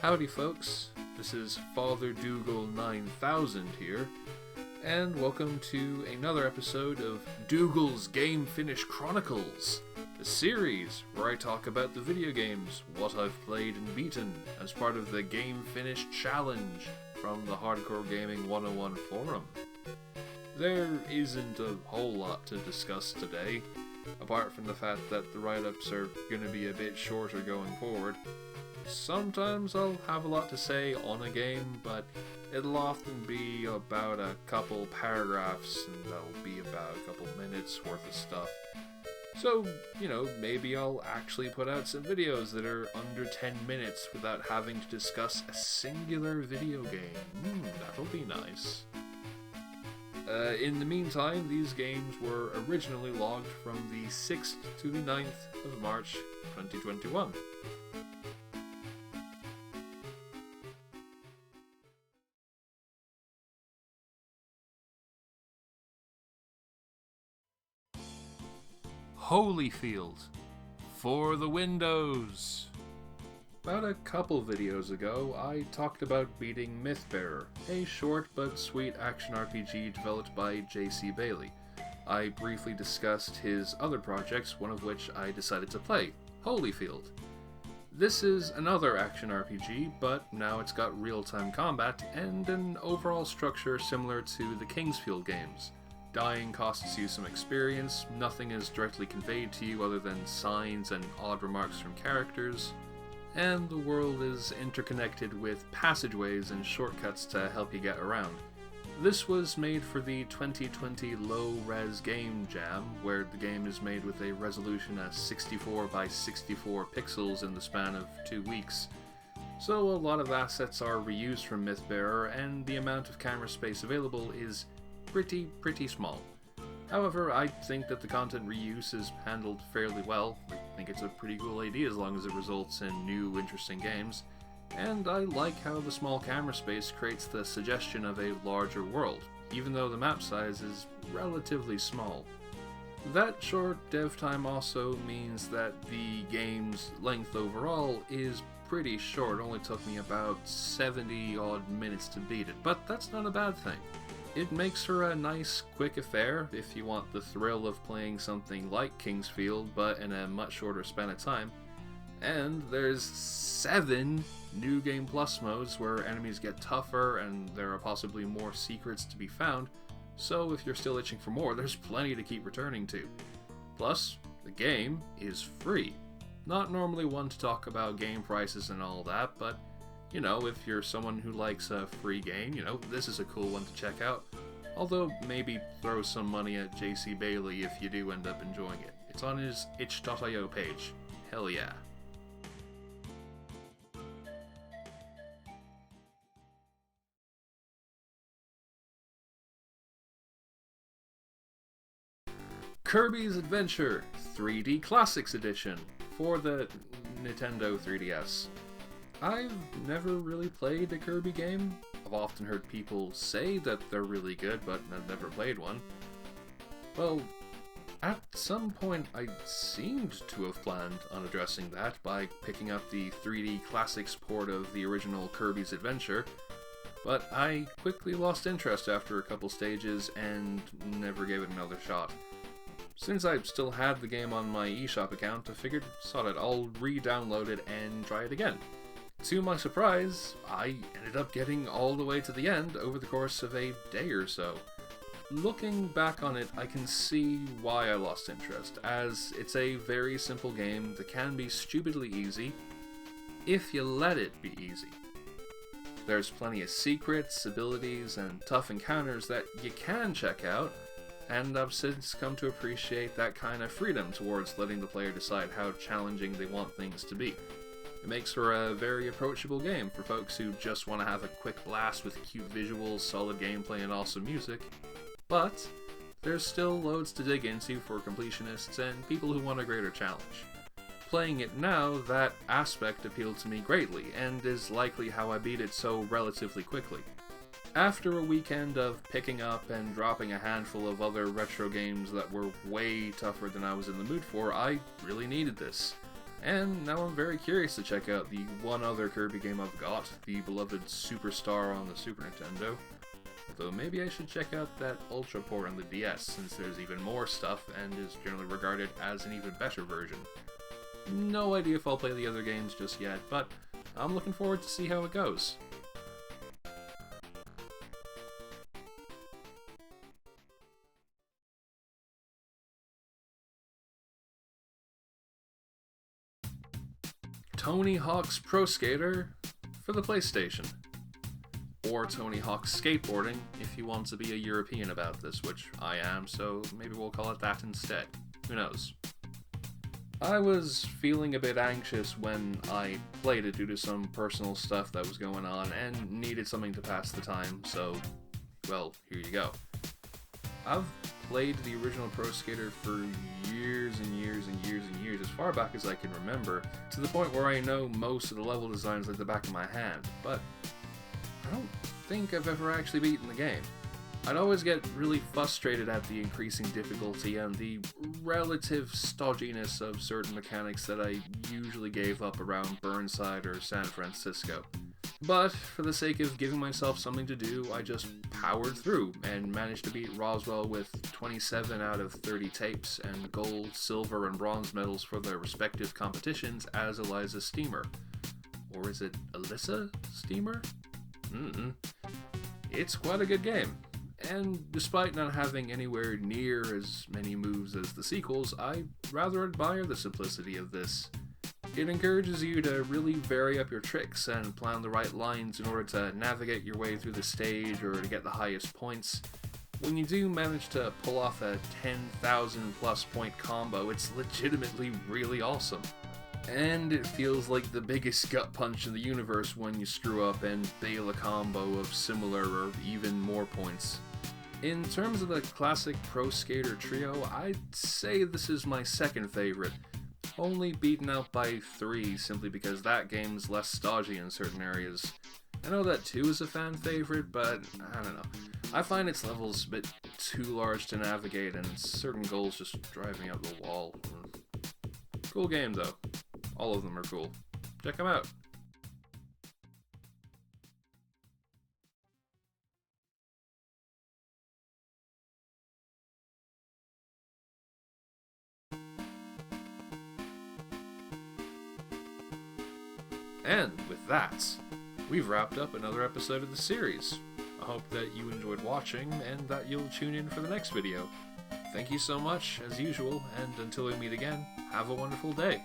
Howdy folks, this is Father Dougal 9000 here, and welcome to another episode of Dougal's Game Finish Chronicles, a series where I talk about the video games, what I've played and beaten, as part of the Game Finish Challenge from the Hardcore Gaming 101 forum. There isn't a whole lot to discuss today, apart from the fact that the write-ups are going to be a bit shorter going forward. Sometimes I'll have a lot to say on a game, but it'll often be about a couple paragraphs, and that'll be about a couple minutes worth of stuff. So, maybe I'll actually put out some videos that are under 10 minutes without having to discuss a singular video game. That'll be nice. In the meantime, these games were originally logged from the 6th to the 9th of March 2021. Holyfield for the Windows. About a couple videos ago, I talked about beating Mythbearer, a short but sweet action RPG developed by J.C. Bailey. I briefly discussed his other projects, one of which I decided to play, Holyfield. This is another action RPG, but now it's got real-time combat and an overall structure similar to the Kingsfield games. Dying costs you some experience, nothing is directly conveyed to you other than signs and odd remarks from characters, and the world is interconnected with passageways and shortcuts to help you get around. This was made for the 2020 Low-Res Game Jam, where the game is made with a resolution of 64 by 64 pixels in the span of 2 weeks. So a lot of assets are reused from Mythbearer, and the amount of camera space available is pretty small. However, I think that the content reuse is handled fairly well. I think it's a pretty cool idea as long as it results in new, interesting games. And I like how the small camera space creates the suggestion of a larger world, even though the map size is relatively small. That short dev time also means that the game's length overall is pretty short. It only took me about 70 odd minutes to beat it, but that's not a bad thing. It makes for a nice, quick affair if you want the thrill of playing something like Kingsfield, but in a much shorter span of time. And there's 7 New Game Plus modes where enemies get tougher and there are possibly more secrets to be found, so if you're still itching for more, there's plenty to keep returning to. Plus, the game is free. Not normally one to talk about game prices and all that, but if you're someone who likes a free game, this is a cool one to check out. Although, maybe throw some money at J.C. Bailey if you do end up enjoying it. It's on his itch.io page. Hell yeah. Kirby's Adventure 3D Classics Edition for the Nintendo 3DS. I've never really played a Kirby game. I've often heard people say that they're really good, but I've never played one. Well, at some point I seemed to have planned on addressing that by picking up the 3D Classics port of the original Kirby's Adventure, but I quickly lost interest after a couple stages and never gave it another shot. Since I still had the game on my eShop account, I figured, sod it, I'll re-download it and try it again. To my surprise, I ended up getting all the way to the end over the course of a day or so. Looking back on it, I can see why I lost interest, as it's a very simple game that can be stupidly easy, if you let it be easy. There's plenty of secrets, abilities, and tough encounters that you can check out, and I've since come to appreciate that kind of freedom towards letting the player decide how challenging they want things to be. It makes for a very approachable game for folks who just want to have a quick blast with cute visuals, solid gameplay, and awesome music. But there's still loads to dig into for completionists and people who want a greater challenge. Playing it now, that aspect appealed to me greatly, and is likely how I beat it so relatively quickly. After a weekend of picking up and dropping a handful of other retro games that were way tougher than I was in the mood for, I really needed this. And now I'm very curious to check out the one other Kirby game I've got, the beloved Superstar on the Super Nintendo. Though maybe I should check out that Ultra port on the DS, since there's even more stuff and is generally regarded as an even better version. No idea if I'll play the other games just yet, but I'm looking forward to see how it goes. Tony Hawk's Pro Skater for the PlayStation. Or Tony Hawk's Skateboarding, if you want to be a European about this, which I am, so maybe we'll call it that instead. Who knows? I was feeling a bit anxious when I played it due to some personal stuff that was going on and needed something to pass the time, so, well, here you go. I've played the original Pro Skater for years and years and years and years, as far back as I can remember, to the point where I know most of the level designs like the back of my hand, but I don't think I've ever actually beaten the game. I'd always get really frustrated at the increasing difficulty and the relative stodginess of certain mechanics that I usually gave up around Burnside or San Francisco. But for the sake of giving myself something to do, I just powered through and managed to beat Roswell with 27 out of 30 tapes and gold, silver, and bronze medals for their respective competitions as Eliza Steamer. Or is it Alyssa Steamer? It's quite a good game. And despite not having anywhere near as many moves as the sequels, I rather admire the simplicity of this. It encourages you to really vary up your tricks and plan the right lines in order to navigate your way through the stage or to get the highest points. When you do manage to pull off a 10,000 plus point combo, it's legitimately really awesome. And it feels like the biggest gut punch in the universe when you screw up and bail a combo of similar or even more points. In terms of the classic Pro Skater trio, I'd say this is my second favorite, only beaten out by 3 simply because that game's less stodgy in certain areas. I know that 2 is a fan favorite, but I don't know. I find its levels a bit too large to navigate and certain goals just drive me out the wall. Cool game though. All of them are cool. Check them out. And with that, we've wrapped up another episode of the series. I hope that you enjoyed watching and that you'll tune in for the next video. Thank you so much, as usual, and until we meet again, have a wonderful day.